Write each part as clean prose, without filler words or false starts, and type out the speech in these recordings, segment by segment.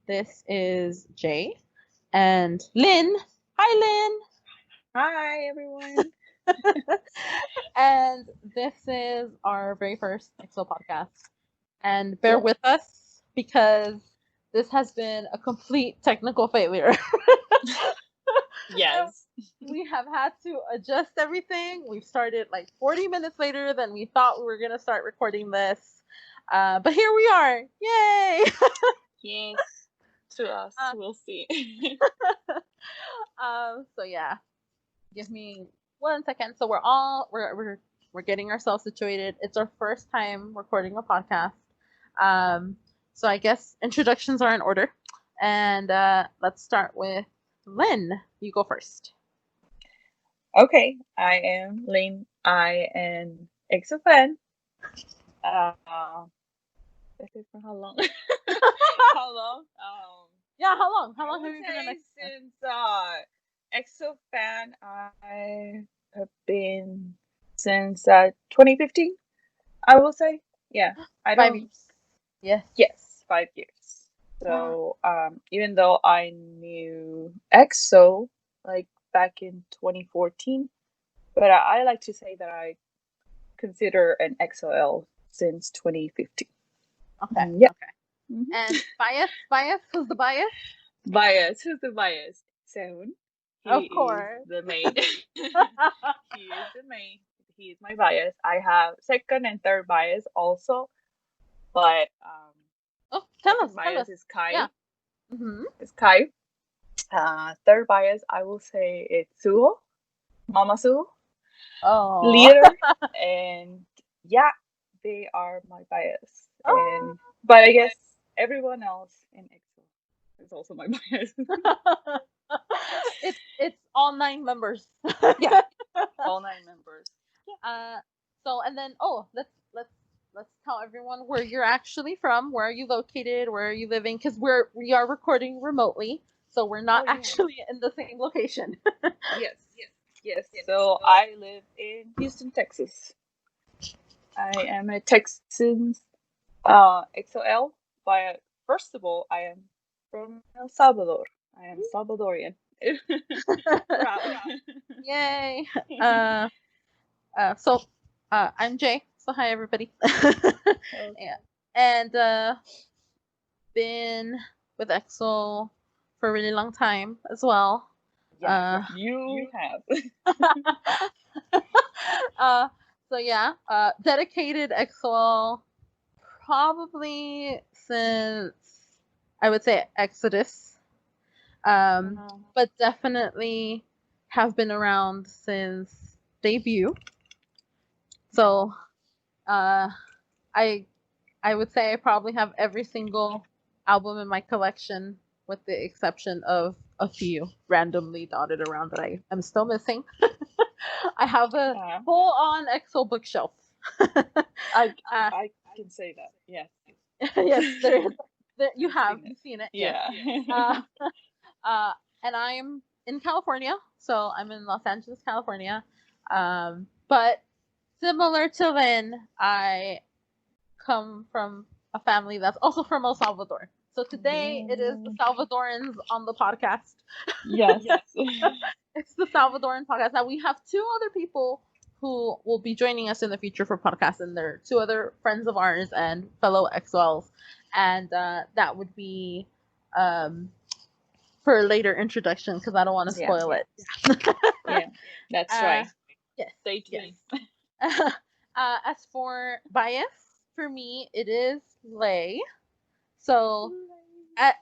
This is Jay and Lynn. Hi, Hi, everyone. Lynn. And this is our very first EXO podcast. And bear Yep. with us because this has been a complete technical failure. Yes. We have had to adjust everything. We've started like 40 minutes later than we thought we were going to start recording this. But here we are. Yay! Yes. To us, we'll see. So yeah, give me 1 second. So we're getting ourselves situated. It's our first time recording a podcast. So I guess introductions are in order, and let's start with Lynn. You go first. Okay, I am Lynn. I am EXO fan. Uh, let's see for how long? How long? Yeah, how long? How I long would have you been an say EXO? since EXO fan, I have been since 2015. I will say, yeah. I 5 years. don't. Yes. Yes, 5 years. So, even though I knew EXO like back in 2014, but I like to say that I consider an XOL since 2015. Okay. Yeah. Okay. Mhm. And bias. Who's the bias? Bias. Who's the bias? Sehun. Of He is course. the main. He is the main. He is my bias. I have second and third bias also, but Oh, tell us. second Tell us. bias is Kai. Yeah. Mm-hmm. Is Kai. Third bias, I will say it's Suho, Mama Suho, Oh. leader, and yeah, they are my bias. Oh. And but I guess everyone else in EXO is also my bias. It's all 9 members. Yeah, all 9 members. Uh, so and then let's tell everyone where you're actually from. Where are you located? Where are you living? Because we are recording remotely, so we're not Oh yeah. actually in the same location. Yes, yes. So I live in Houston, Texas. I am a Texan XOL, but first of all, I am from El Salvador. I am Salvadorian. Proud. Yay! Uh, so I'm Jay. So hi everybody. Okay. Yeah, and been with EXO for a really long time as well. Yeah, you have. uh, so yeah, dedicated EXO probably since I would say Exodus, but definitely have been around since debut. So uh, I I would say I probably have every single album in my collection, with the exception of a few randomly dotted around that I am still missing. I have a Uh, full-on EXO bookshelf. I uh, I can say that. Yes. yes, there you I've have. seen it. You've seen it. Yes. Yeah. Uh, uh, and I'm in California, so I'm in Los Angeles, California. But similar to Lynn, I come from a family that's also from El Salvador. So today it is the Yeah. Salvadorans on the podcast. Yes. It's the Salvadoran podcast. Now we have two other people who will be joining us in the future for podcasts, and they're two other friends of ours and fellow XLs. And that would be for a later introduction because I don't want to Yeah. spoil it. Yeah. That's uh, right. yes, Stay yes. tuned. As for bias, for me, it is Lay. So,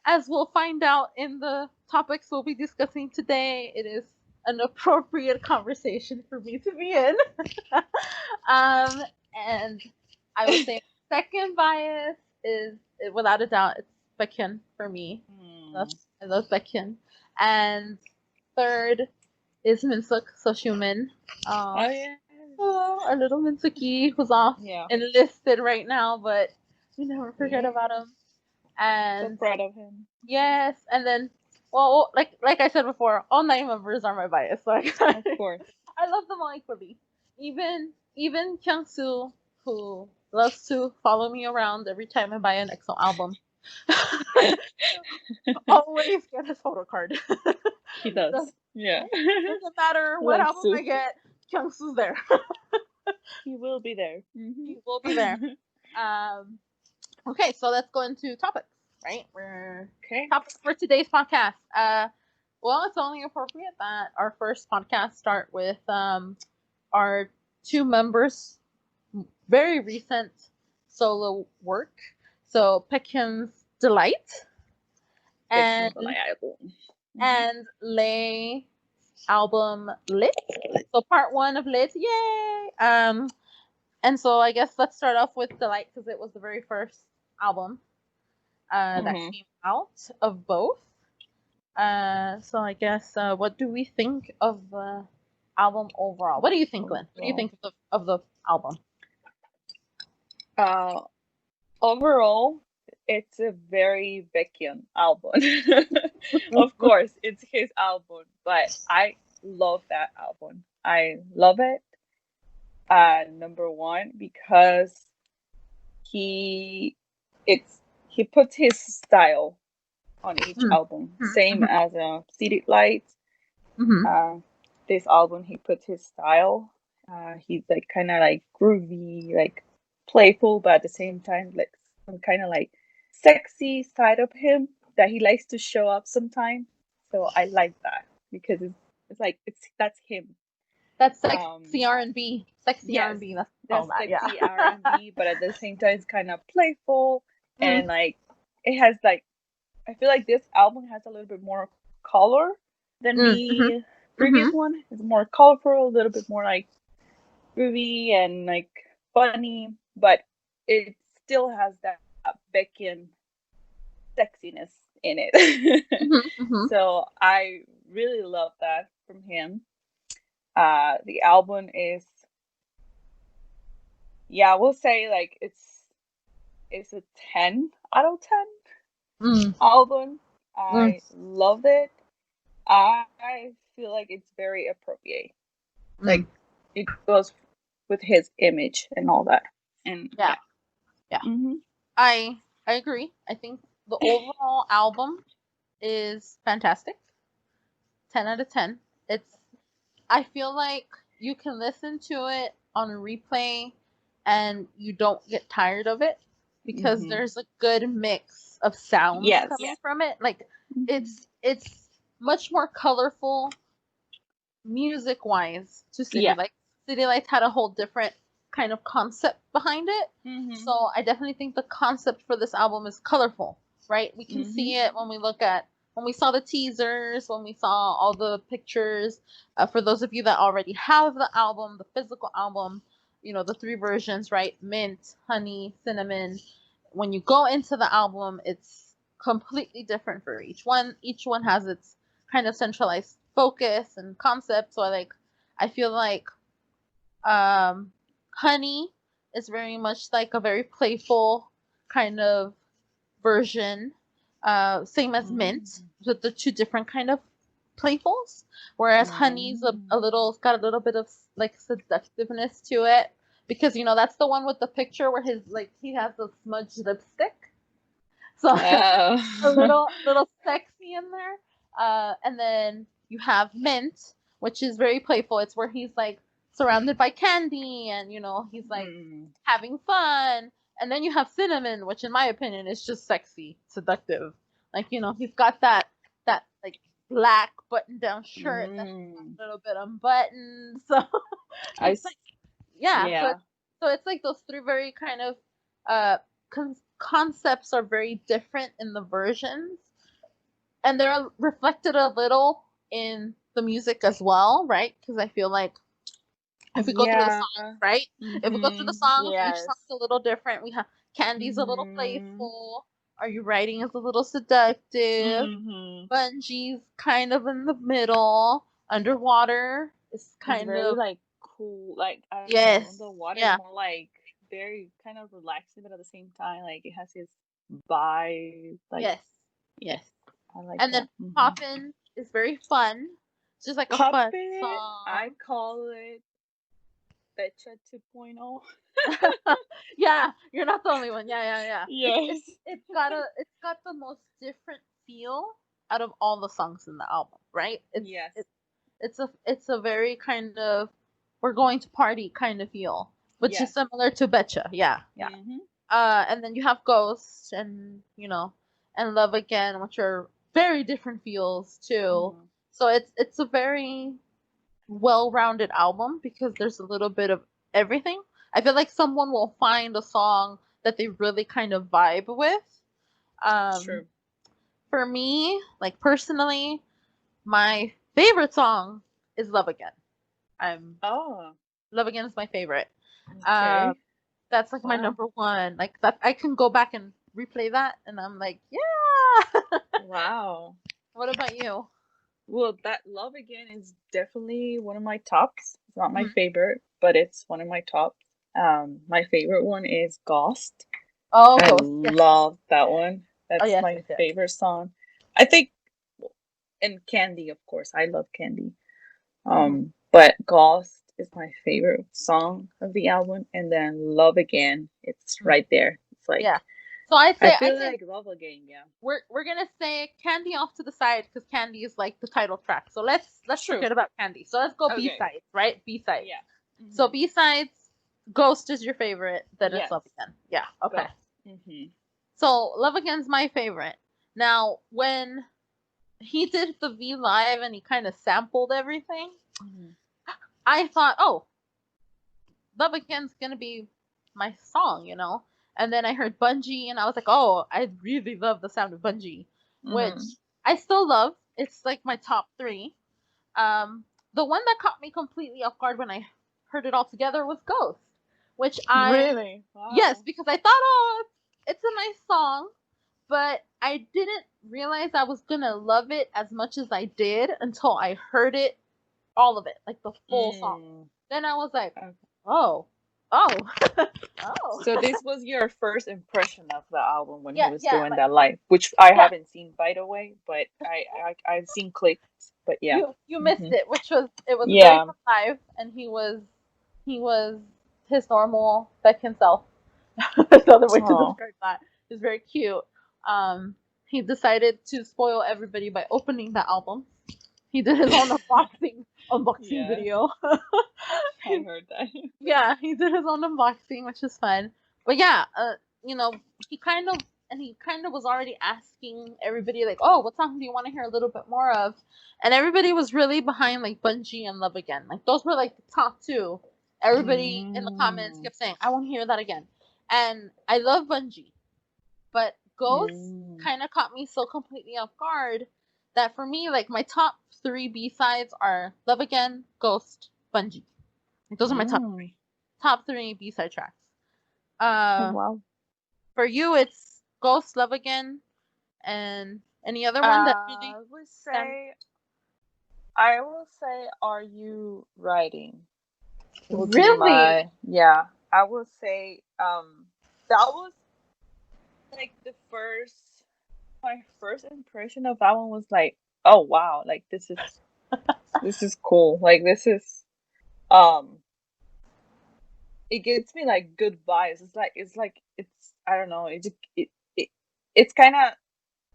as we'll find out in the topics we'll be discussing today, it is an appropriate conversation for me to be in. And I would say second bias is, without a doubt, it's Baekhyun for me. I love Baekhyun. And third is Minsuk Soshulmin. Oh yeah. Our little Minsuki who's off Yeah. enlisted right now, but we never forget Yeah. about him. So And proud of him. yes, and then well, like I said before, all 9 members are my bias. So Of course. I love them all equally. Even Kyungsu, who loves to follow me around every time I buy an EXO album. Always get his photo card. He does. Yeah. Doesn't matter what Likes album to. I get, Kyungsu's there. He will be there. He will be there. Okay, so let's go into topics, right? We're Okay. topics for today's podcast. Well, it's only appropriate that our first podcast start with our two members' very recent solo work. So Baekhyun's Delight and Lay album Lit. So part one of Lit, yay! And so I guess let's start off with Delight because it was the very first album that came out of both. So I guess what do we think of the album overall? What do you think, Lynn? What do you think of the album? Overall, it's a very Baekhyun album. Of course, it's his album, but I love that album. I love it. Number one, because he puts his style on each album, same as City Lights. This album, he puts his style. He's like kind of like groovy, like playful, but at the same time, like some kind of like sexy side of him that he likes to show up sometimes. So I like that because that's him. That's sexy R&B. Sexy yes, R&B. That's sexy R&B, but at the same time, it's kind of playful and like it has like I feel like this album has a little bit more color than the previous one. It's more colorful, a little bit more like groovy and like funny, but it still has that Baekhyun sexiness in it. So I really love that from him. The album is, we'll say like it's a 10 out of 10 album. I love it. I feel like it's very appropriate. Like it goes with his image and all that. And yeah. I agree. I think the overall album is fantastic. 10 out of 10. I feel like you can listen to it on a replay and you don't get tired of it because there's a good mix of sounds coming from it. Like it's much more colorful music wise to City Lights. City Lights had a whole different kind of concept behind it. So I definitely think the concept for this album is colorful, right? We can see it when we saw the teasers, when we saw all the pictures. For those of you that already have the album, the physical album, the 3 versions, right? Mint, honey, cinnamon. When you go into the album, it's completely different for each one. Each one has its kind of centralized focus and concept. So I feel like Honey is very much like a very playful kind of version. Same as Mint, with the 2 different kind of playfuls. Whereas Honey's got a little bit of like seductiveness to it. Because that's the one with the picture where he has the smudged lipstick. So a little sexy in there. And then you have Mint, which is very playful. It's where he's like surrounded by candy and he's like having fun. And then you have Cinnamon, which in my opinion is just sexy, seductive. Like he's got that like black button down shirt that's a little bit unbuttoned. So it's so it's like those 3 very kind of concepts are very different in the versions, and they're reflected a little in the music as well, right? Because I feel like if we go through the songs, right? If we go through the songs, each song's a little different. We have Candy's a little playful. Are You Writing is a little seductive. Bungie's kind of in the middle. Underwater is kind very, of like cool. Like I don't know, the water is more like very kind of relaxing, but at the same time, like it has his vibe. Like yes. I like and that. Then Poppin' is very fun. It's just like a fun song. I call it Betcha 2.0. Yeah, you're not the only one. Yeah. Yes. It's got the most different feel out of all the songs in the album, right? Yes. It's a very kind of we're going to party kind of feel, which Yes. is similar to Betcha. Yeah. Mm-hmm. And then you have Ghost and and Love Again, which are very different feels too. Mm-hmm. So it's a very well-rounded album because there's a little bit of everything. I feel like someone will find a song that they really kind of vibe with. True. For me, like personally, my favorite song is Love Again. Oh, Love Again is my favorite. okay. That's like my Wow. number one. Like that I can go back and replay that and I'm like, yeah. Wow. What about you? Well, that Love Again is definitely one of my tops. It's not my Mhm. favorite, but it's one of my tops. My favorite one is Ghost. Oh, I Ghost. Yes. love that one. Oh, That's yes, my yes, yes. favorite song. I think, and Candy, of course. I love Candy. Mhm. But Ghost is my favorite song of the album, and then Love Again, it's Mhm. right there. It's like Yeah. So I'd I say feel like Love Again, yeah. we're gonna say Candy off to the side because Candy is like the title track. So let's True. forget about Candy. So let's go B Okay. sides, right? B sides. Yeah. So Mhm. B sides, Ghost is your favorite. Then it's Yes. Love Again. Yeah. Okay. Ghost. Mhm. So Love Again's my favorite. Now when he did the V live and he kind of sampled everything, Mhm. I thought, oh, Love Again's gonna be my song. And then I heard Bungie, and I was like, oh, I really love the sound of Bungie, which Mhm. I still love. It's like my top three. The one that caught me completely off guard when I heard it all together was Ghost, which Really? yes, Wow. because I thought, oh, it's a nice song, but I didn't realize I was gonna love it as much as I did until I heard it, all of it, like the full song. Mm. Then I was like, Okay. oh, oh, oh. So this was your first impression of the album when he Yeah, was yeah, doing like that live, which I yeah. haven't seen by the way, but I've seen clips. But yeah. You missed Mhm. it, which was it was a very Yeah. fun live, and he was his normal Baekhyun self. Another way to Oh. describe that. He's very cute. Um, he decided to spoil everybody by opening the album. He did his own unboxing Yes, video. I heard that. Yeah, he did his own unboxing, which is fun. But yeah, you know, he kind of was already asking everybody like, "Oh, what song do you want to hear a little bit more of?" And everybody was really behind like Bungie and Love Again. Like those were like the top two. Everybody in the comments Mm. kept saying, "I want to hear that again." And I love Bungie, but Ghost Mm. kind of caught me so completely off guard that for me, like my top three B sides are Love Again, Ghost, Bungie. Like, those are my Mm. top three B side tracks. Oh Uh, wow. for you, it's Ghost, Love Again, and any other one that really I would stands. say I will say Are You Writing? Will be Really? my yeah. I will say that was like the first my first impression of that one was like, oh wow, like this is cool. Like this is um it gives me like good vibes. It's I don't know, it it's kinda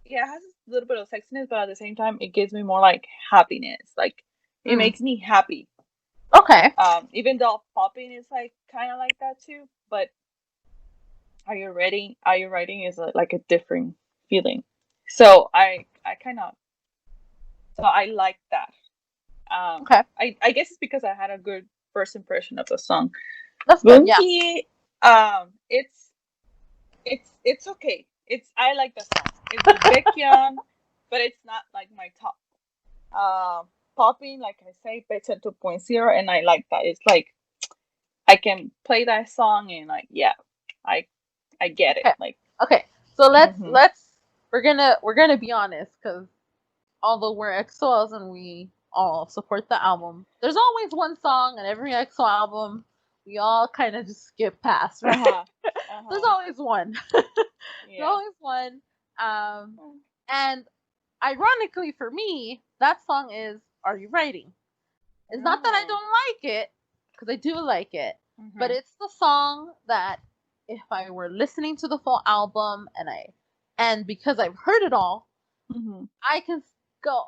yeah, it has a little bit of sexiness, but at the same time it gives me more like happiness. Like it Mm. makes me happy. Okay. Even though popping is like kinda like that too, but Are You Writing is like a different feeling. So I kind of so I like that. Okay. I guess it's because I had a good first impression of the song. That's good. Yeah. Bunky, it's okay. I like the song. It's Baekhyun, but it's not like my top. Popping, like I say, Better 2.0, and I like that. It's like I can play that song and like yeah, I I get it. Okay. Like Okay. So hmm we're gonna be honest because although we're EXOs and we all support the album, there's always one song in every EXO album we all kind of just skip past, right? uh-huh. There's Uh-huh. always one. There's Yeah. always one. And ironically for me, that song is "Are You Writing?" It's not that I Oh. don't like it, because I do like it. Mhm. But it's the song that if I were listening to the full album and because I've heard it all, Mhm. I can go.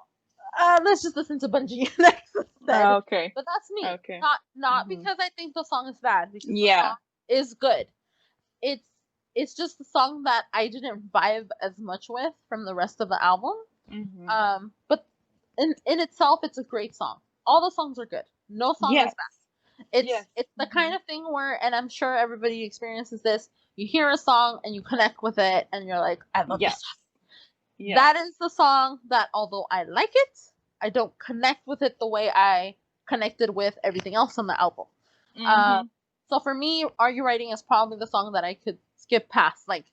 Let's just listen to Bungie next instead. Okay. But that's me. Okay. Not Mhm. because I think the song is bad, because the Yeah. song is good. It's just the song that I didn't vibe as much with from the rest of the album. Mhm. But in itself, it's a great song. All the songs are good. No song Yes. is bad. It's Yes. it's the kind of thing where, and I'm sure everybody experiences this. You hear a song and you connect with it, and you're like, I love this Yes. song. Yes. That is the song that, although I like it, I don't connect with it the way I connected with everything else on the album. Mhm. So for me, Are You Writing is probably the song that I could skip past. I'm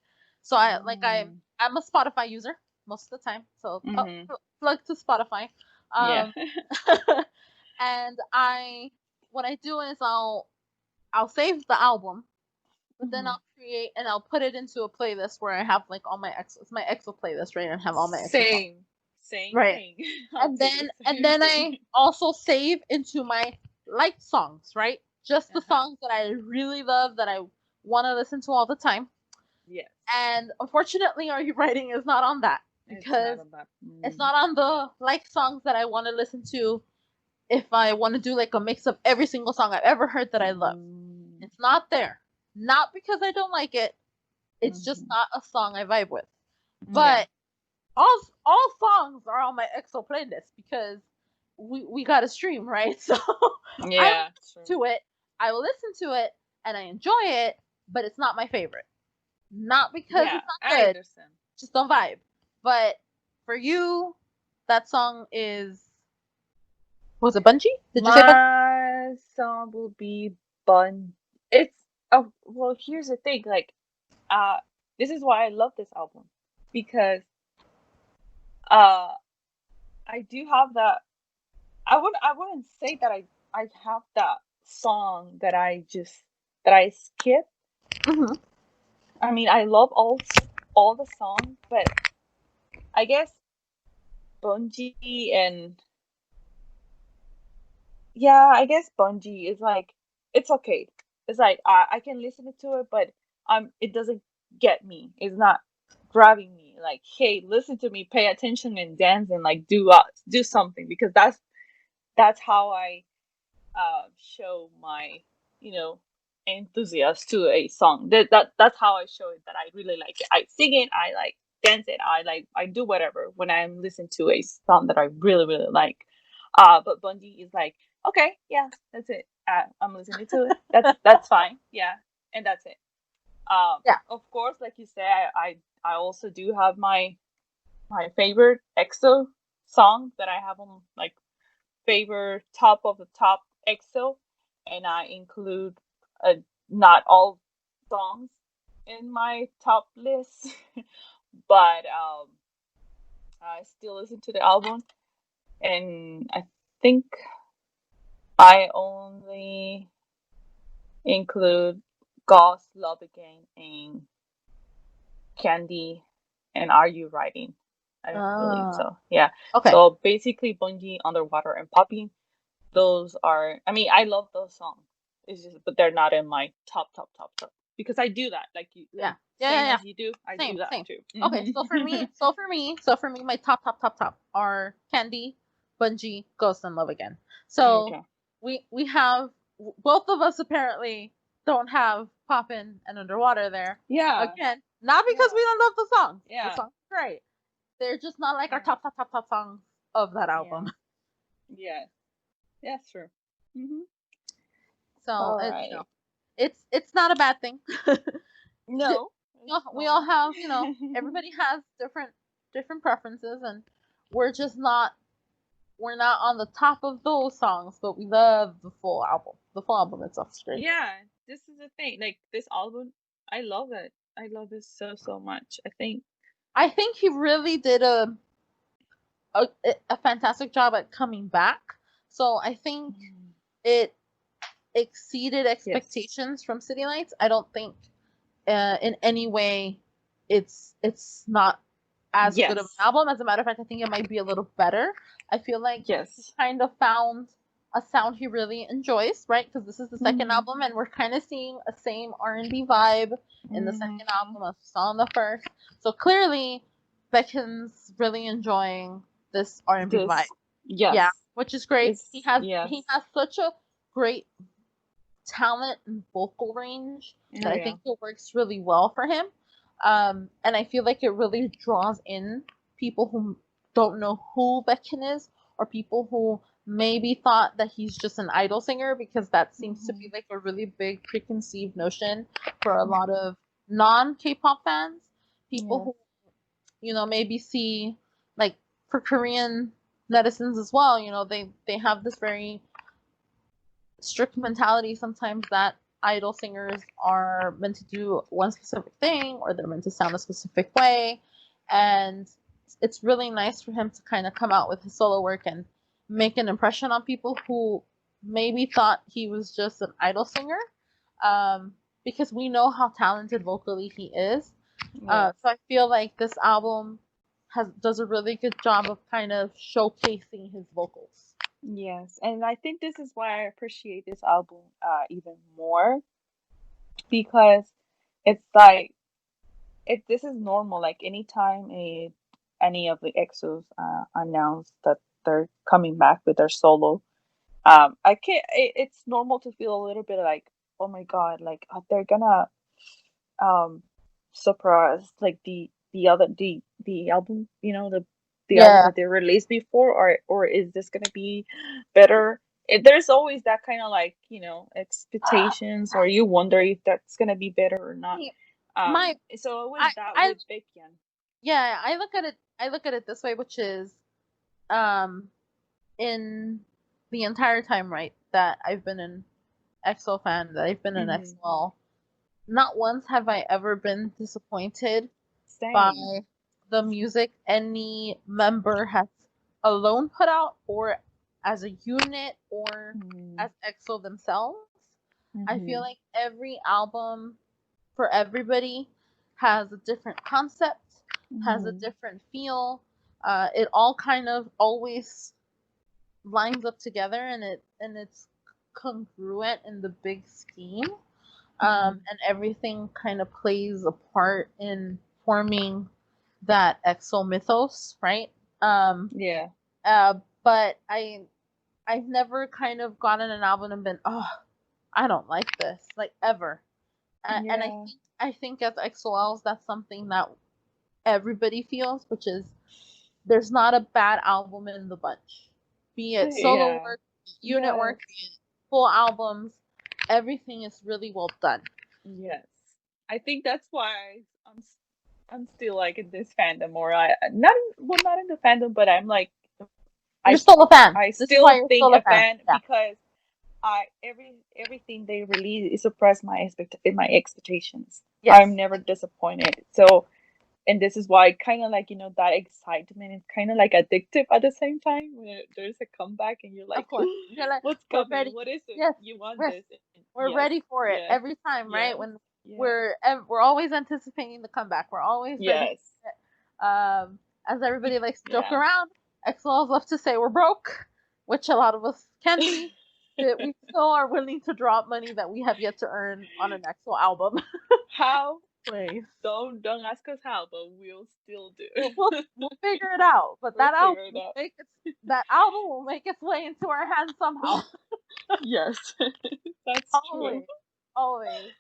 a Spotify user most of the time, so Mhm. plug to Spotify. Yeah. And what I do is I'll save the album, but then Mhm. I'll create and I'll put it into a playlist where I have like all my EXO. It's my EXO playlist, right? And have all my EXO songs. Same Right. thing. And then I also save into my liked songs, right? Just the songs that I really love, that I want to listen to all the time. Yes. And unfortunately, Are You Writing is not on that, because it's not on the like songs that I want to listen to if I want to do like a mix of every single song I've ever heard that I love. It's not there. Not because I don't like it. It's just not a song I vibe with. But all songs are on my EXO playlist because we got a stream, right? So I will listen to it. I will listen to it and I enjoy it, but it's not my favorite. Not because it's not good. Just don't vibe. But for you, that song was it Bungie? Did you say Bungie? My song will be well, here's the thing, like this is why I love this album, because uh I do have that. I wouldn't say that I have that song that I skip. Mm-hmm. I mean, I love all the songs, but I guess Bungie and I guess Bungie is like, it's okay. It's like I can listen to it, but it doesn't get me. It's not grabbing me. Like, hey, listen to me, pay attention and dance and like do something, because that's how I show my, you know, enthusiasm to a song. That's how I show it that I really like it. I sing it, I like dance it, I do whatever when I'm listening to a song that I really really like. But Bungie is like, okay, yeah, that's it. I'm listening to it. That's fine. Yeah, and that's it. Yeah. Of course, like you say, I also do have my favorite EXO song that I have on like favorite top of the top EXO, and I include not all songs in my top list, but I still listen to the album, and I think I only include Ghost, Love Again, and Candy, and Are You Writing? I believe so. Yeah. Okay. So basically, Bungie, Underwater, and Popping. Those are. I mean, I love those songs. It's just, but they're not in my top because I do that. Like you. Yeah. Same as you do. I do that Same. too. Okay, so for me, my top are Candy, Bungie, Ghost, and Love Again. So Okay. we have both of us apparently don't have Poppin' and Underwater there. Yeah. Again, not because we don't love the songs. Yeah. The songs are great. They're just not like our top songs of that album. Yeah. That's true. Mm-hmm. So All it, right. it's not a bad thing. No. We all have, everybody has different preferences, and we're just not we're not on the top of those songs, but we love the full album. The full album itself is great. Yeah, this is the thing. Like this album, I love it. I love it so much. I think he really did a fantastic job at coming back. So I think it exceeded expectations from City Lights. I don't think in any way it's not as good of an album. As a matter of fact, I think it might be a little better. I feel like he kind of found a sound he really enjoys, right? Because this is the second album, and we're kind of seeing a same R&B vibe in the second album as we saw in the first. So clearly, Baekhyun's really enjoying this R&B vibe. Yes. Yeah, which is great. He has such a great talent and vocal range that I think it works really well for him. And I feel like it really draws in people who don't know who Baekhyun is, or people who maybe thought that he's just an idol singer, because that seems to be like a really big preconceived notion for a lot of non-K-pop fans. People who, you know, maybe see, like, for Korean netizens as well, you know, they have this very strict mentality sometimes that idol singers are meant to do one specific thing, or they're meant to sound a specific way. And it's really nice for him to kind of come out with his solo work and make an impression on people who maybe thought he was just an idol singer, because we know how talented vocally he is. So I feel like this album does a really good job of kind of showcasing his vocals. Yes, and I think this is why I appreciate this album even more, because it's like, if this is normal, like anytime any of the EXOs announce that they're coming back with their solo, I can't. It's normal to feel a little bit like, oh my god, like they're gonna surprise like the other the album, you know, the album that they released before, or is this gonna be better? There's always that kind of, like, you know, expectations, or you wonder if that's gonna be better or not. So it was with Baekhyun. Yeah, I look at it this way, which is, in the entire time, right, that I've been an EXO fan, that I've been an EXO, not once have I ever been disappointed by the music any member has alone put out, or as a unit, or as EXO themselves. I feel like every album for everybody has a different concept, has a different feel. It all kind of always lines up together, and it's congruent in the big scheme. And everything kind of plays a part in forming that EXO mythos, right? But I've never kind of gotten an album and been, oh, I don't like this, like, ever. And I think as EXO-Ls, that's something that everybody feels, which is there's not a bad album in the bunch. Be it solo work, unit work, full albums, everything is really well done. Yes, I think that's why I'm still like in this fandom, or not in the fandom, but I'm like, you're still a fan. I still think a fan, because everything they release is surpassed my expectations. I'm never disappointed. So, and this is why kind of like, you know, that excitement is kind of like addictive at the same time when there's a comeback and you're like, what's coming? What is it? Yes, you want this? We're ready for it every time, right? When we're always anticipating the comeback. We're always ready for it. As everybody likes to joke around, EXO love to say we're broke, which a lot of us can be. We still are willing to drop money that we have yet to earn on an EXO album. How? Please. Don't ask us how, but we'll still do. We'll figure it out. But that album will make its way into our hands somehow. Yes, that's true. Always.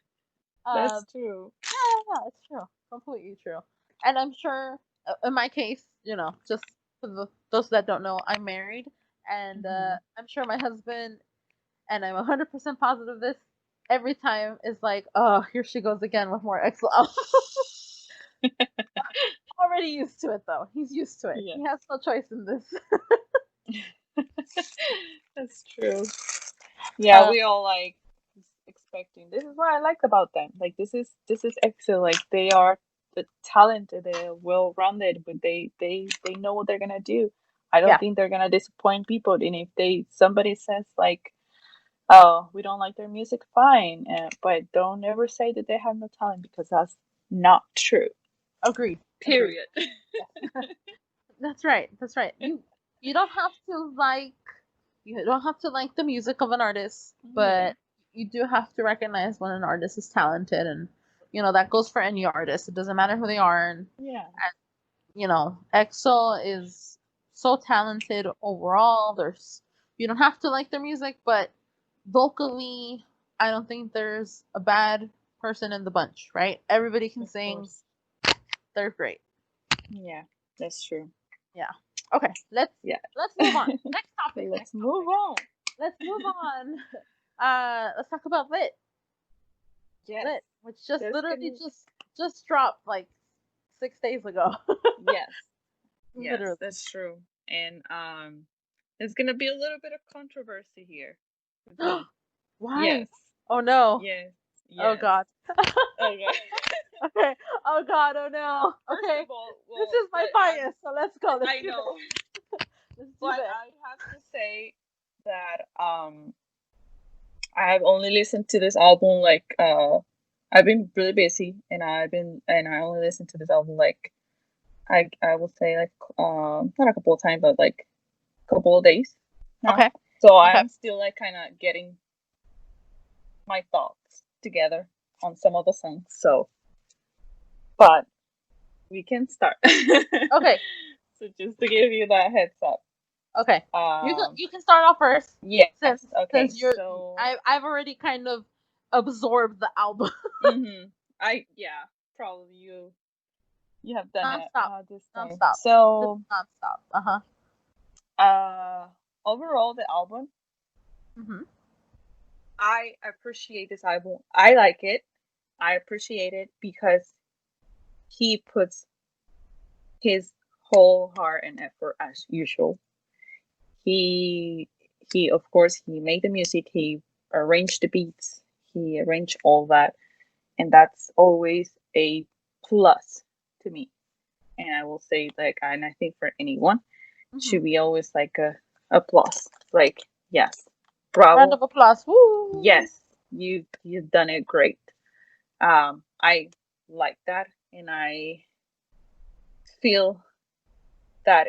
That's true. Yeah, it's true. Completely true. And I'm sure, in my case, you know, just for those that don't know, I'm married, and I'm sure my husband, and I'm 100% positive this, every time is like, oh, here she goes again with more EXO albums. Already used to it, though. He's used to it. Yeah. He has no choice in this. That's true. Yeah, we all like expecting. This is what I like about them. Like, this is EXO. Like, they are the talented, they're well rounded, but they know what they're gonna do. I don't think they're gonna disappoint people. And if somebody says like, oh, we don't like their music, fine, but don't ever say that they have no talent, because that's not true. Agreed. Period. That's right. You don't have to like You don't have to like the music of an artist, but you do have to recognize when an artist is talented, and that goes for any artist. It doesn't matter who they are, and EXO is so talented overall. You don't have to like their music, but vocally, I don't think there's a bad person in the bunch, right? Everybody can sing. They're great. Yeah, that's true. Yeah. Okay, let's move on. Next topic. Let's move on. Let's talk about Lit. Yes. Lit, which just dropped like 6 days ago. Yes. Literally. Yes, that's true. And there's gonna be a little bit of controversy here. Why? Yes. Oh no. Yes. Oh god. Oh god. Okay. Oh god. Oh no. Okay. First of all, this is my bias, so let's go. I know. But I have to say that I have only listened to this album like I've been really busy, and I only listened to this album like I will say like not a couple of times, but like a couple of days now. Okay. So I'm still like kind of getting my thoughts together on some of the songs. So, but we can start. Okay. So just to give you that heads up. Okay. You can start off first. Yes. Since you're, I've already kind of absorbed the album. Probably you have done non-stop. it this time. Non-stop. So non-stop. Overall the album. Mm-hmm. I appreciate this album. I like it. I appreciate it because he puts his whole heart and effort as usual. He of course he made the music, he arranged the beats, he arranged all that, and that's always a plus to me. And I will say and I think for anyone should be always like a plus. Like, yes, bravo. Round of applause. Woo! Yes, you've done it great. I like that, and I feel that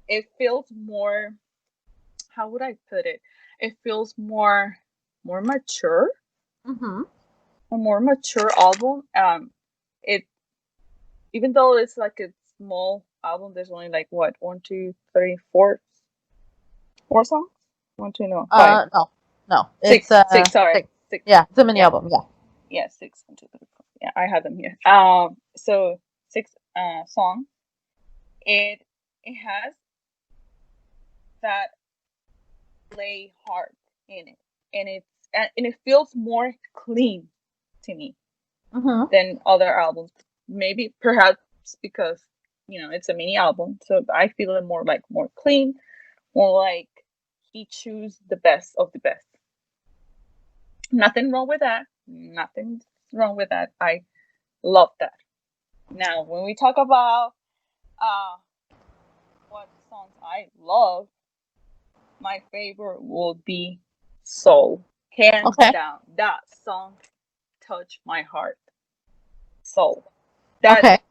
it feels more, how would I put it? It feels more mature. Mm-hmm. A more mature album. It even though it's like a small album, there's only like what 1, 2, 3, 4 songs. 1, 2, no, 5. No. Six. Sorry, 6. Yeah, it's a mini album. Yeah. Yeah, 6, 1, 2, 3, 4. Yeah, I have them here. So 6 songs. It has that Lay heart in it, and it feels more clean to me than other albums. Maybe perhaps because it's a mini album, so I feel it more clean, more like he choose the best of the best. Nothing wrong with that. I love that. Now, when we talk about what songs I love, my favorite will be Soul. Hands down. That song touched my heart. Soul. That's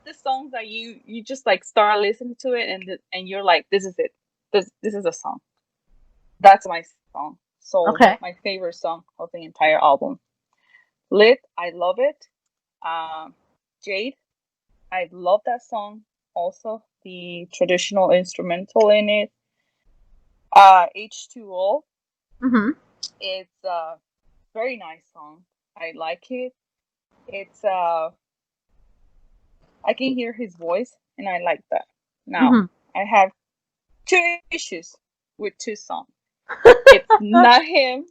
the song that you just like start listening to it, and you're like, this is it. This is a song. That's my song. Soul. My favorite song of the entire album. Lit, I love it. Jade, I love that song. Also, the traditional instrumental in it. H2O. Mm-hmm. It's a very nice song. I like it. It's I can hear his voice, and I like that. Now, I have 2 issues with 2 songs. It's not him.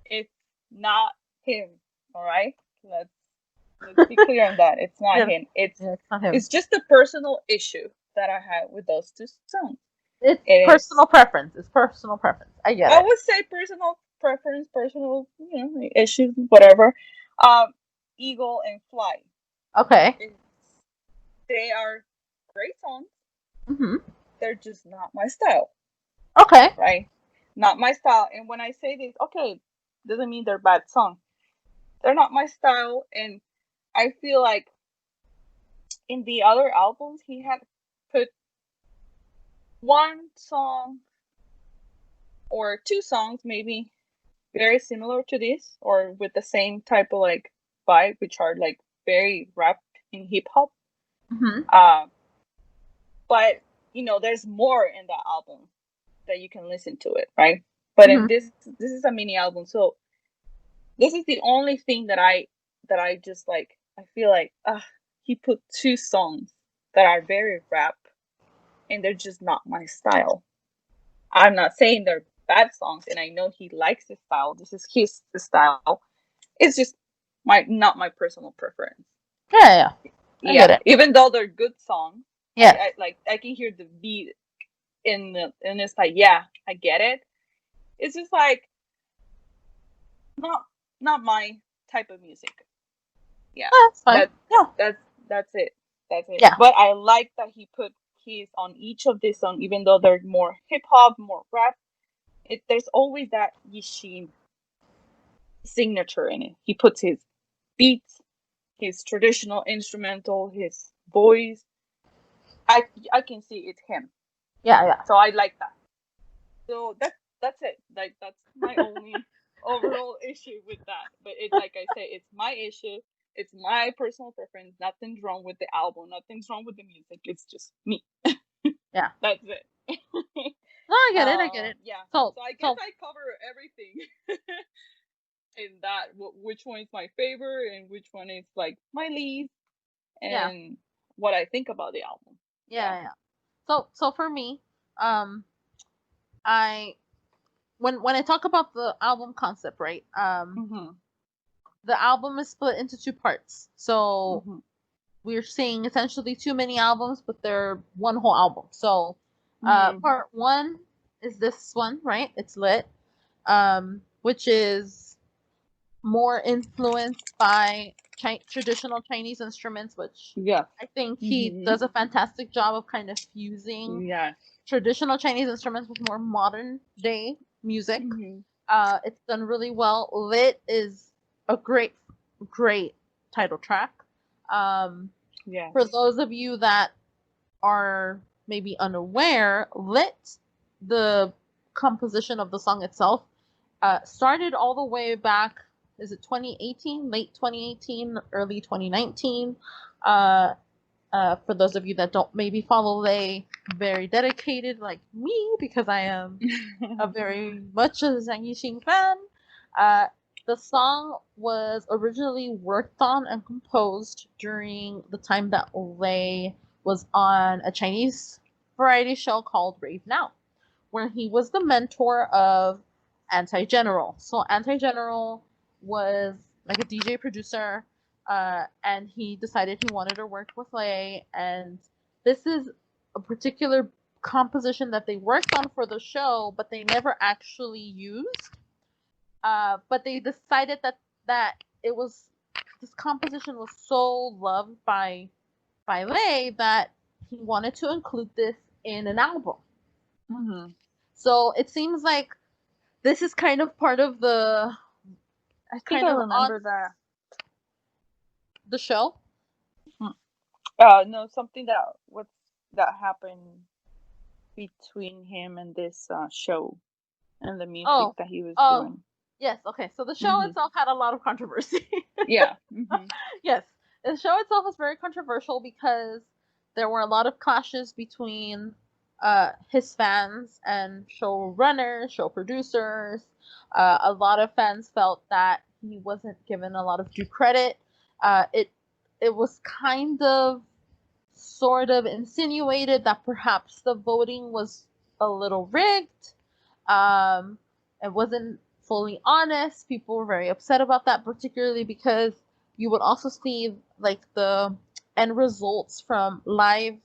It's not him. All right? Let's be clear on that. It's not him. It's not him. It's just a personal issue that I have with those 2 songs. It's personal preference. I get it. I would say personal preference, personal issues, whatever. Eagle and Fly. Okay. They are great songs. Mm-hmm. They're just not my style. Okay. Right? Not my style. And when I say this, okay, doesn't mean they're bad songs. They're not my style, and I feel like in the other albums he had put one song or two songs maybe very similar to this or with the same type of like vibe, which are like very rap and hip hop. Mm-hmm. But there's more in that album that you can listen to it, right? But in Mm-hmm. this is a mini album, so this is the only thing that I just like. I feel like he put two songs that are very rap, and they're just not my style. I'm not saying they're bad songs, and I know he likes this style. This is his style. It's just not my personal preference. Yeah, I get Yeah, it. even though they're good songs, Yeah. I can hear the beat and it's like, yeah, I get it. It's just like not not my type of music. Yeah, That's fine. that Yeah. that's it. That's it. Yeah. But I like that he put keys on each of these songs, even though they're more hip hop, more rap. There's always that Yishin signature in it. He puts his beats, his traditional instrumental, his voice. I can see it's him. Yeah. Yeah. So I like that. So that's it. Like that's my only overall issue with that. But it, like I say, it's my issue. It's my personal preference. Nothing's wrong with the album. Nothing's wrong with the music. It's just me. Yeah. That's it. No, I get it. I get it. Yeah. So, So I guess so I cover everything in that. Which one is my favorite and which one is like my least, yeah. and what I think about the album. Yeah. Yeah. Yeah. So for me, um, I when I talk about the album concept, right? Mhm. The album is split into two parts. So Mhm. we're seeing essentially two mini albums, but they're one whole album. So, Mhm. part one is this one, right? It's lit, which is more influenced by traditional Chinese instruments, which Yeah. I think he Mhm. does a fantastic job of kind of fusing Yeah. traditional Chinese instruments with more modern day music. Mhm. It's done really well. Lit is a great title track. Um, Yes. for those of you that are maybe unaware, Lit, the composition of the song itself, started all the way back, is it 2018, late 2018, early 2019? Uh, for those of you that don't maybe follow Lay, very dedicated like me, because I am a very much a Zhang Yixing fan. Uh, the song was originally worked on and composed during the time that Lay was on a Chinese variety show called Rave Now, where he was the mentor of Anti General. So Anti General was like a DJ producer, and he decided he wanted to work with Lay, and this is a particular composition that they worked on for the show, but they never actually used. But they decided that it was this composition was so loved by Lay that he wanted to include this in an album. Mhm. So it seems like this is kind of part of the I think kind I of on remember that. the show. Mm. No, something that happened between him and this show and the music Oh, that he was oh, doing. yes. Okay, so the show Mhm. itself had a lot of controversy. Yeah. Mhm. Yes, the show itself was very controversial because there were a lot of clashes between his fans and showrunners, show producers. A lot of fans felt that he wasn't given a lot of due credit. It was kind of sort of insinuated that perhaps the voting was a little rigged. Um, it wasn't fully honest. People were very upset about that, particularly because you would also see like the end results from live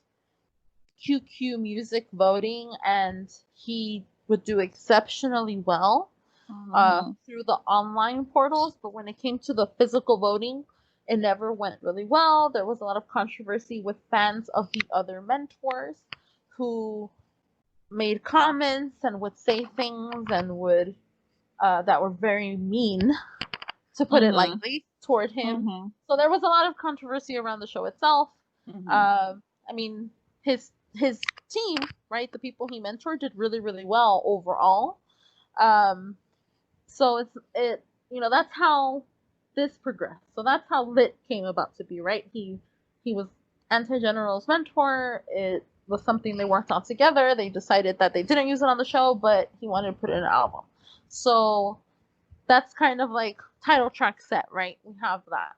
QQ music voting, and he would do exceptionally well Mhm. through the online portals. But when it came to the physical voting, it never went really well. There was a lot of controversy with fans of the other mentors who made comments and would say things and would that were very mean, to put it Mhm. lightly, toward him. Mhm. So there was a lot of controversy around the show itself. Mhm. I mean, his his team, right, the people he mentored, did really, really well overall. Um, so that's how this progressed. So that's how Lit came about to be, right? He was Anti-General's mentor. It was something they worked on together. They decided that they didn't use it on the show, but he wanted to put it in an album. So that's kind of like title track set, right? We have that.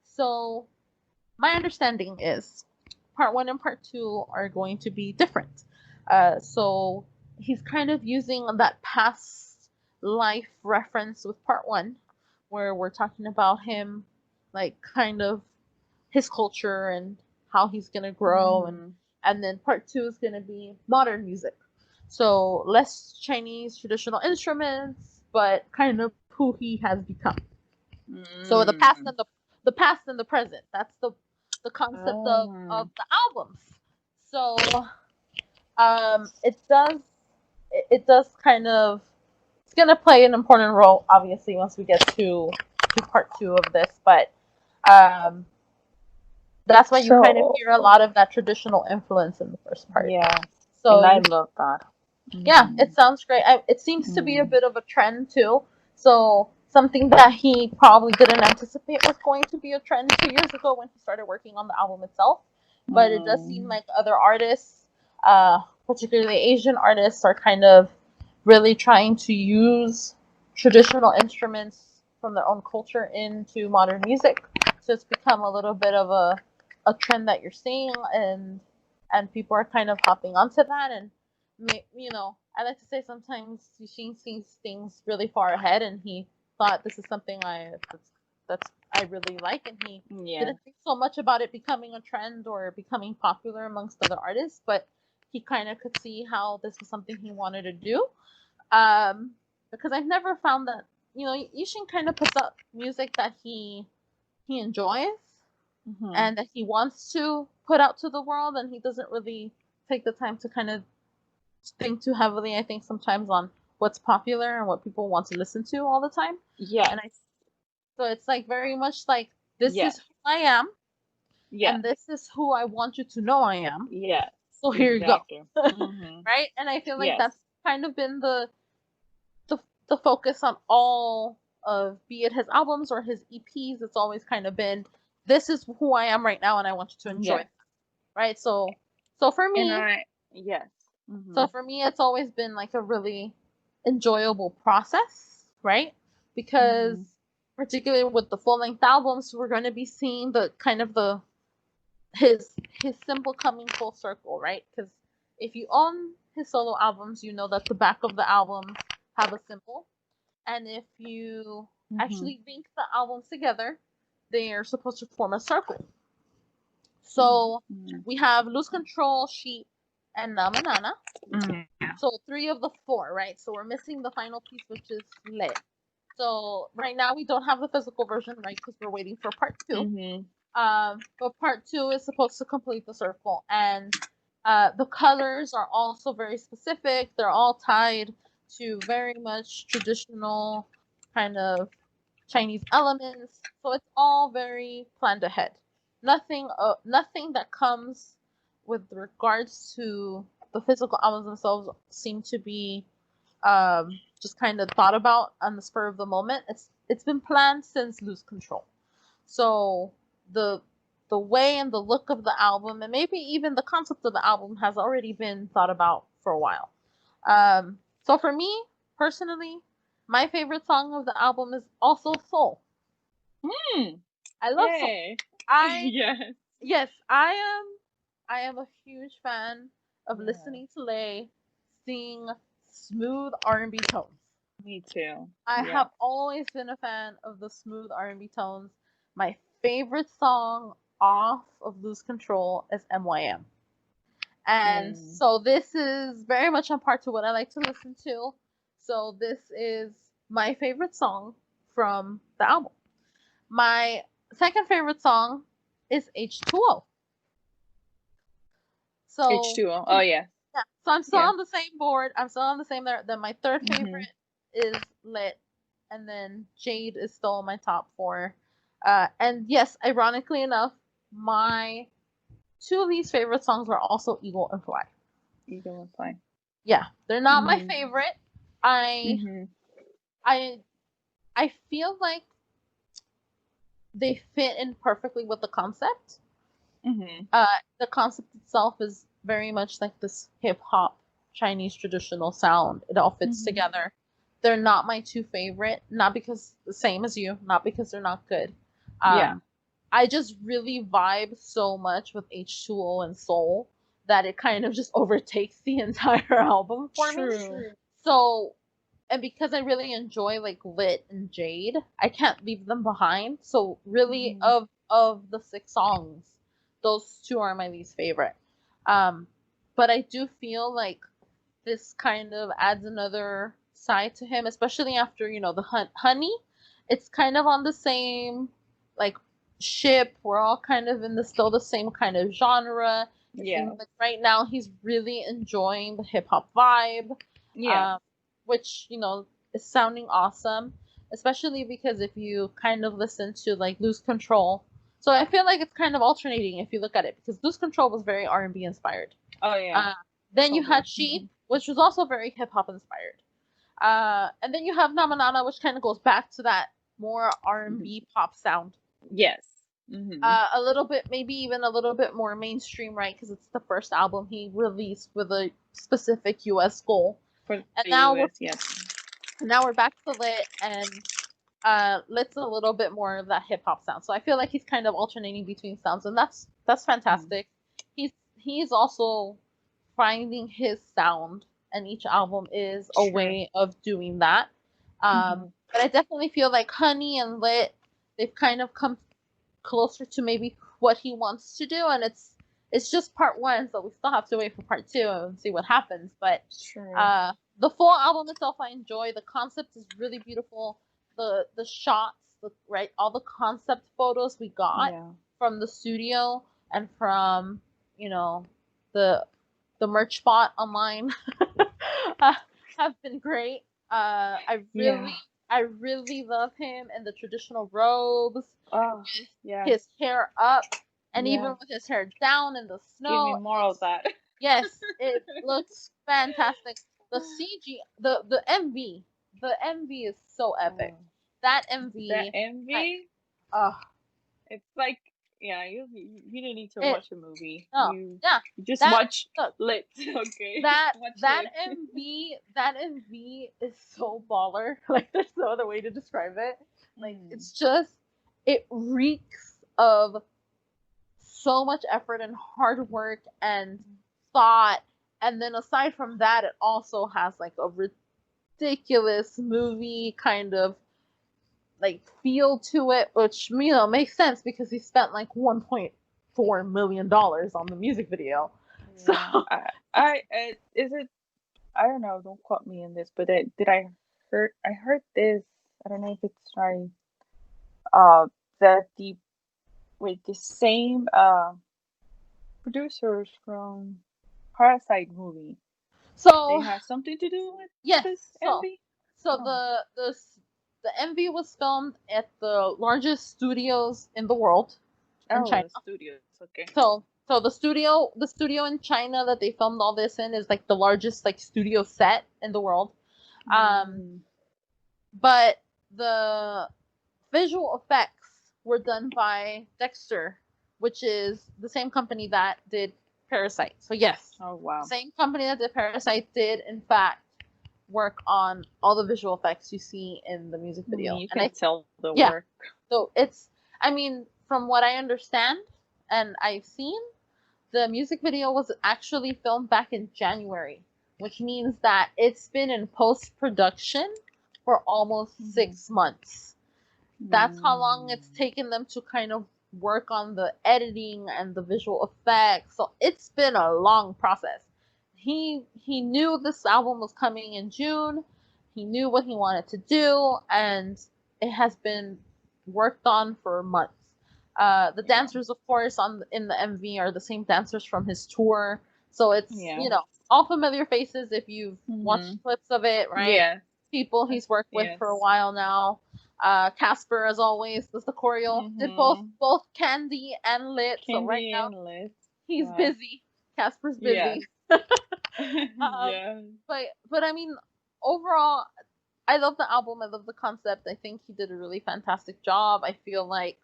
So my understanding is part 1 and part 2 are going to be different. So he's kind of using that past life reference with part 1, where we're talking about him, like kind of his culture and how he's gonna grow, and then part 2 is gonna be modern music. So less Chinese traditional instruments, but kind of who he has become. So the past and the present. That's the concept of the albums. So it does kind of, it's gonna play an important role, obviously, once we get to part 2 of this, but that's why you kind of hear a lot of that traditional influence in the first part. Yeah. So and I love that. Yeah, it sounds great. It seems to be a bit of a trend too. So something that he probably didn't anticipate was going to be a trend 2 years ago when he started working on the album itself. But it does seem like other artists, particularly Asian artists, are kind of really trying to use traditional instruments from their own culture into modern music. So it's become a little bit of a trend that you're seeing, and people are kind of hopping onto that. And I like to say sometimes Yushin sees things really far ahead, and he thought this is something that's I really like, and he didn't think so much about it becoming a trend or becoming popular amongst other artists, but he kind of could see how this was something he wanted to do. Because I've never found that Yushin kind of puts up music that he enjoys and that he wants to put out to the world, and he doesn't really take the time to kind of think too heavily, I think, sometimes on what's popular and what people want to listen to all the time. Yeah. And so it's like very much like, this is who I am. Yeah. And this is who I want you to know I am. Yeah. So here you go. Right? And I feel like that's kind of been the focus on all of, be it his albums or his EPs. It's always kind of been, this is who I am right now, and I want you to enjoy it. Right? So for me, so for me, it's always been like a really enjoyable process, right? Because particularly with the full length albums, we're going to be seeing the kind of his symbol coming full circle, right? Because if you own his solo albums, you know that the back of the album have a symbol, and if you actually link the albums together, they are supposed to form a circle. So we have Lose Control, Sheep, and Nama Nana. So 3 of the 4, right? So we're missing the final piece, which is Le. So right now we don't have the physical version, right? Because we're waiting for part 2. But part 2 is supposed to complete the circle, and the colors are also very specific. They're all tied to very much traditional kind of Chinese elements. So it's all very planned ahead. Nothing that comes with regards to the physical albums themselves seem to be just kind of thought about on the spur of the moment. It's been planned since Lose Control. So the way and the look of the album, and maybe even the concept of the album, has already been thought about for a while. So for me personally, my favorite song of the album is also Soul. I love Soul. Yes, I am a huge fan of listening to Lay sing smooth R&B tones. Me too. I have always been a fan of the smooth R&B tones. My favorite song off of Lose Control is MYM. And so this is very much on par to what I like to listen to. So this is my favorite song from the album. My second favorite song is H2O. So H2O. Oh yeah. So I'm still on the same board. I'm still on the same there. Then my third favorite is Lit, and then Jade is still in my top 4. And yes, ironically enough, my two of these favorite songs are also Eagle and Fly. Eagle and Fly. Yeah, they're not my favorite. I I I feel like they fit in perfectly with the concept. The concept itself is very much like this hip hop Chinese traditional sound. It all fits together. They're not my two favorite, not because the same as you, not because they're not good. I just really vibe so much with H2O and Soul that it kind of just overtakes the entire album for me. So, and because I really enjoy like Lit and Jade, I can't leave them behind. So really, of the 6 songs, those two are my least favorite. But I do feel like this kind of adds another side to him, especially after the Honey. It's kind of on the same like ship. We're all kind of in still the same kind of genre. It seems like right now he's really enjoying the hip hop vibe. Which is sounding awesome, especially because if you kind of listen to like Lose Control. So I feel like it's kind of alternating if you look at it, because Lose Control was very R&B inspired. Then you had Sheep, which was also very hip hop inspired. And then you have Namanana, which kind of goes back to that more R&B pop sound. A little bit, maybe even a little bit more mainstream, right? Because it's the first album he released with a specific US goal. And now we're back to Lit, and Lit's a little bit more of that hip hop sound. So I feel like he's kind of alternating between sounds, and that's fantastic. He's also finding his sound, and each album is a way of doing that. But I definitely feel like Honey and Lit, they've kind of come closer to maybe what he wants to do, and it's just part 1, so we still have to wait for part 2 and see what happens. But the full album itself I enjoy. The concept is really beautiful. The shots, all the concept photos we got from the studio and from the merch spot online have been great. I really love him in the traditional robes. His hair up, and even with his hair down in the snow. Give me more of that. Yes, it looks fantastic. The CG, the MV, is so epic. That MV. It's like, you didn't need to watch a movie. No, you just watch Lit. Okay. That MV is so baller. Like, there's no other way to describe it. Like, it's just, it reeks of so much effort and hard work and thought. And then aside from that, it also has like a ridiculous movie kind of like feel to it, which makes sense because he spent like $1.4 million on the music video. So I don't know, don't quote me on this, but I heard this, I don't know if it's right, that the same producers from Parasite movie, so they have something to do with this MV? So the MV was filmed at the largest studios in the world in China. Studios, okay. So the studio in China that they filmed all this in is like the largest like studio set in the world. But the visual effects were done by Dexter, which is the same company that did Parasite. So yes. Oh wow. Same company that did Parasite did in fact work on all the visual effects you see in the music video. You can tell the work. So it's, I mean, from what I understand and I've seen, the music video was actually filmed back in January, which means that it's been in post-production for almost 6 months. That's how long it's taken them to kind of work on the editing and the visual effects. So it's been a long process. He knew this album was coming in June. He knew what he wanted to do, and it has been worked on for months. The dancers, of course, in the MV are the same dancers from his tour. So it's, all familiar faces if you've watched clips of it, right? Yeah. People he's worked with for a while now. Casper, as always, does the choreo. Did both Candy and Lit. Candy so right now, and Lit. he's busy. Casper's busy. Yeah. Um, Yeah. but I mean, overall, I love the album. I love the concept. I think he did a really fantastic job. I feel like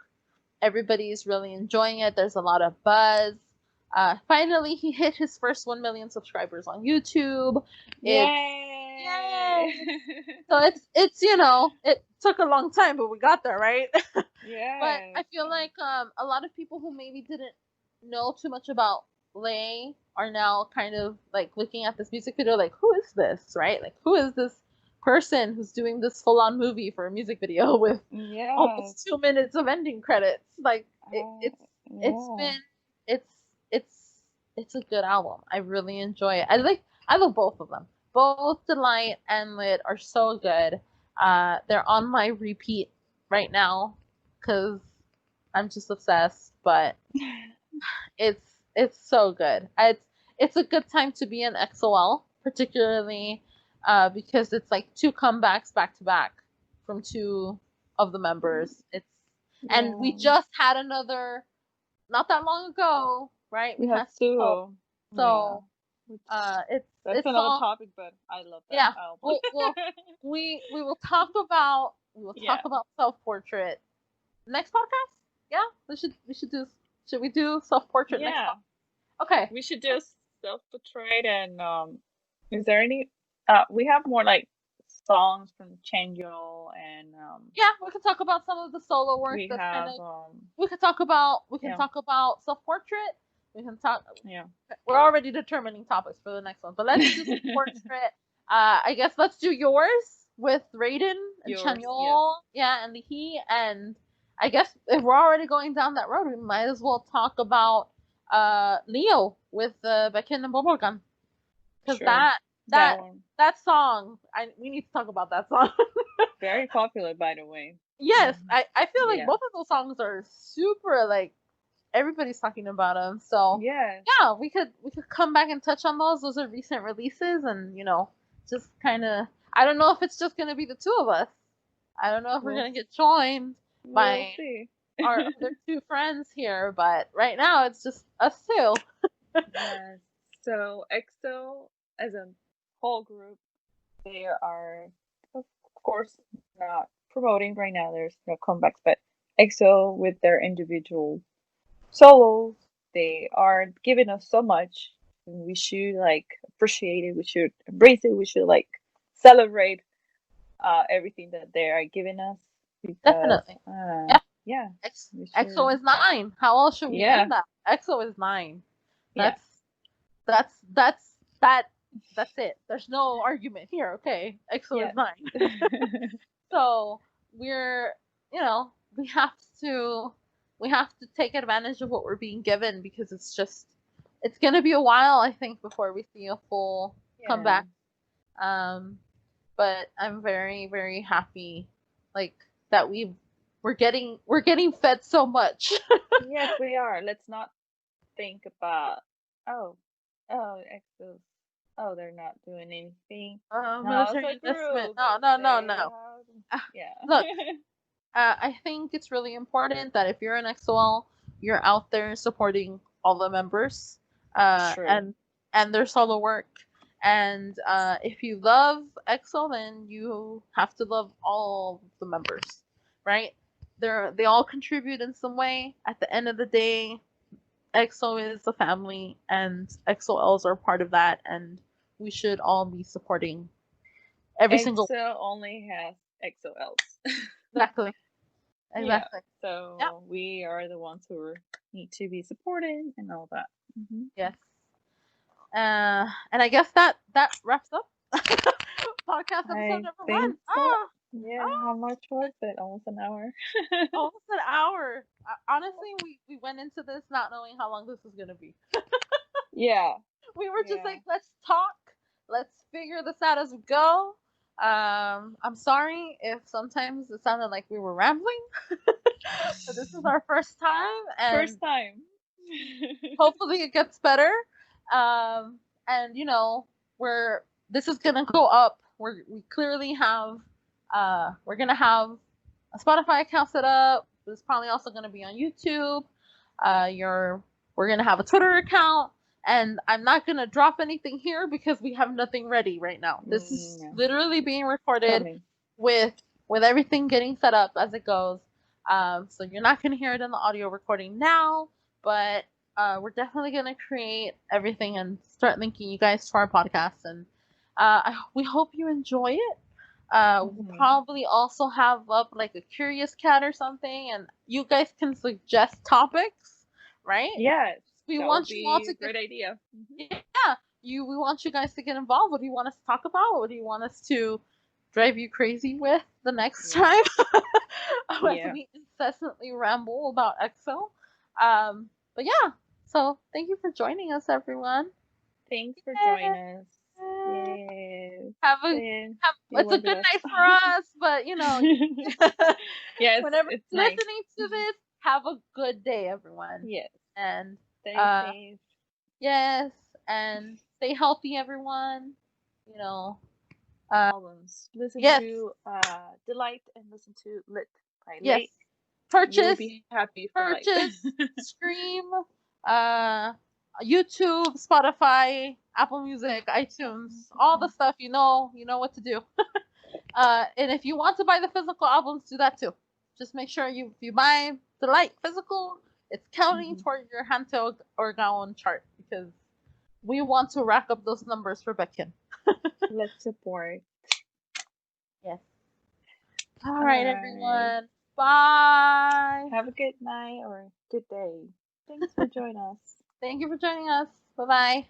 everybody's really enjoying it. There's a lot of buzz. Finally, he hit his first 1 million subscribers on YouTube. It's Yay! so it's it took a long time, but we got there, right? But Yeah. I feel like a lot of people who maybe didn't know too much about Lay are now kind of like looking at this music video like, who is this, right? Like, who is this person who's doing this full on movie for a music video with Yeah. almost 2 minutes of ending credits? Like, it's Yeah. it's a good album. I really enjoy it. I love both of them. Both Delight and Lit are so good. They're on my repeat right now because I'm just obsessed. But it's so good. It's a good time to be an XOL, particularly because it's like 2 comebacks back to back from 2 of the members. And we just had another not that long ago, right? We have Suho. So that's it's another all, topic, but I love that yeah. album. We will talk about self portrait next podcast. Yeah, should we do self portrait next podcast? Okay. We should do self-portrait and is there any we have more like songs from Chanyeol and yeah, we can talk about some of the solo work. We can talk about self portrait. We can talk. Yeah. We're already determining topics for the next one, but let's do portrait. I guess let's do yours with Raiden and Chanyeol. Yeah, and Lee. And I guess if we're already going down that road, we might as well talk about Leo with Baekhyun and Lay. Because that song, we need to talk about that song. Very popular, by the way. Yes, I feel like both of those songs are super, like, everybody's talking about them. So yeah, we could come back and touch on those. Those are recent releases, and just kind of. I don't know if it's just gonna be the 2 of us. I don't know if we're gonna get joined by our other 2 friends here, but right now it's just us 2. Yes. So EXO as a whole group, they are of course not promoting right now. There's no comebacks, but EXO with their individual solos, they are giving us so much, and we should like appreciate it. We should embrace it. We should like celebrate everything that they are giving us. Because, definitely. Yeah. EXO is 9. How else should we end that? EXO is 9. That's it. There's no argument here. Okay, EXO is 9. So we're we have to take advantage of what we're being given, because it's gonna be a while, I think, before we see a full comeback. But I'm very, very happy, like, that we're getting fed so much. Yes, we are. Let's not think about EXO. Oh, they're not doing anything. Military investment. No. Yeah. Look, I think it's really important that if you're an XOL, you're out there supporting all the members, and their solo work. And if you love EXO, then you have to love all the members, right? They all contribute in some way. At the end of the day, EXO is a family, and XOLs are part of that, and we should all be supporting every single. EXO only has XOLs. Exactly. Yeah, so we are the ones who need to be supported and all that. Mm-hmm. Yes. And I guess that wraps up podcast episode number 1. How much was it? Almost an hour. Almost an hour. Honestly, we went into this not knowing how long this was gonna be. Yeah. We were just like, let's talk. Let's figure this out as we go. I'm sorry if sometimes it sounded like we were rambling. But this is our first time. Hopefully it gets better. And this is gonna go up. We clearly have we're gonna have a Spotify account set up. It's probably also gonna be on YouTube. Your We're going to have a Twitter account. And I'm not going to drop anything here because we have nothing ready right now. This is literally being recorded with everything getting set up as it goes. So you're not going to hear it in the audio recording now, but we're definitely going to create everything and start linking you guys to our podcast. And we hope you enjoy it. We'll probably also have up like a curious cat or something, and you guys can suggest topics, right? Yes. We want you all to great idea. Yeah, we want you guys to get involved. What do you want us to talk about? What do you want us to drive you crazy with the next time? As we incessantly ramble about EXO. But yeah, so thank you for joining us, everyone. Thanks for joining us. Yes. It's a good night for us, but you know, whenever it's listening to this, have a good day, everyone. Yes. And stay safe. Yes, and stay healthy, everyone. You know, albums. Listen to Delight and listen to Lit by Lay. Yes. Purchase. You'll be happy for purchase. Stream. YouTube, Spotify, Apple Music, iTunes, all the stuff. You know what to do. And if you want to buy the physical albums, do that too. Just make sure if you buy Delight physical, it's counting toward your Hanto or Gaon chart because we want to rack up those numbers for Baekhyun. Let's support. Yes. All right, everyone. Bye. Have a good night or good day. Thanks for joining us. Thank you for joining us. Bye-bye.